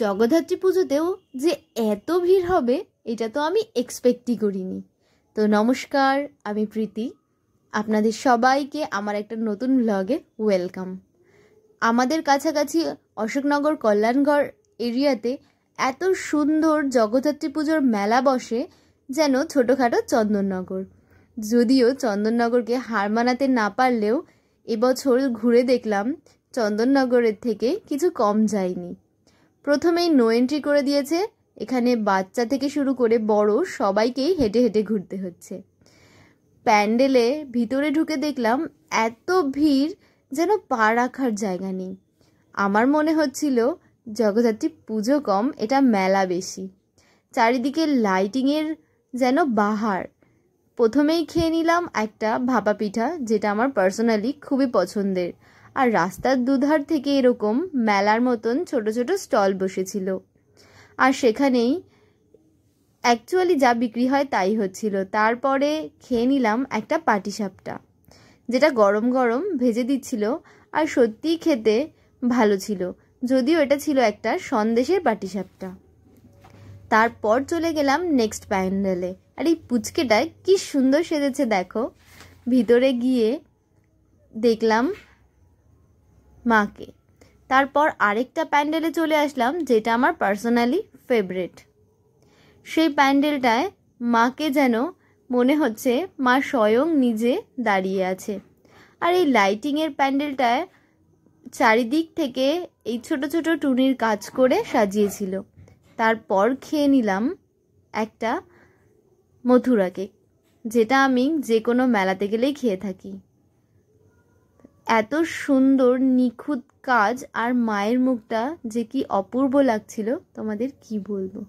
জগদ্ধাত্রী পুজোতেও যে এত ভিড় হবে এটা তো আমি এক্সপেক্টই করিনি। তো নমস্কার, আমি প্রীতি। আপনাদের সবাইকে আমার একটা নতুন ব্লগে ওয়েলকাম। আমাদের কাছাকাছি অশোকনগর কল্যাণগড় এরিয়াতে এত সুন্দর জগদ্ধাত্রী পুজোর মেলা বসে, যেন ছোটোখাটো চন্দননগর। যদিও চন্দননগরকে হার মানাতে না পারলেও এবছর ঘুরে দেখলাম চন্দননগরের থেকে কিছু কম যায়নি। প্রথমেই নো এন্ট্রি করে দিয়েছে। এখানে বাচ্চা থেকে শুরু করে বড় সবাইকেই হেঁটে হেঁটে ঘুরতে হচ্ছে। প্যান্ডেলে ভিতরে ঢুকে দেখলাম এত ভিড় যেন পা রাখার জায়গা নেই। আমার মনে হচ্ছিল জগদ্ধাত্রী পুজো কম, এটা মেলা বেশি। চারিদিকে লাইটিংয়ের যেন বাহার। প্রথমেই খেয়ে নিলাম একটা ভাপা পিঠা, যেটা আমার পার্সোনালি খুবই পছন্দের। আর রাস্তার দুধার থেকে এরকম মেলার মতন ছোট ছোট স্টল বসেছিল, আর সেখানেই অ্যাকচুয়ালি যা বিক্রি হয় তাই হচ্ছিল। তারপরে খেয়ে নিলাম একটা পাটিসাপটা, যেটা গরম গরম ভেজে দিচ্ছিল, আর সত্যিই খেতে ভালো ছিল, যদিও এটা ছিল একটা সন্দেশের পাটিসাপটা। তারপর চলে গেলাম নেক্সট প্যান্ডেলে। আর এই পুচকেটায় কি সুন্দর সেজেছে দেখো। ভিতরে গিয়ে দেখলাম মাকে। তারপর আরেকটা প্যান্ডেলে চলে আসলাম, যেটা আমার পার্সোনালি ফেভারিট। সেই প্যান্ডেলটায় মাকে যেন মনে হচ্ছে মা স্বয়ং নিজে দাঁড়িয়ে আছে। আর এই লাইটিংয়ের প্যান্ডেলটায় চারিদিক থেকে এই ছোট ছোট টুনির কাজ করে সাজিয়েছিল। তারপর খেয়ে নিলাম একটা মথুরা কেক, যেটা আমি যে কোনো মেলাতে গেলেই খেয়ে থাকি। এত সুন্দর নিখুঁত কাজ, আর মায়ের মুখটা যে কি অপূর্ব লাগছিল তোমাদের কি বলবো।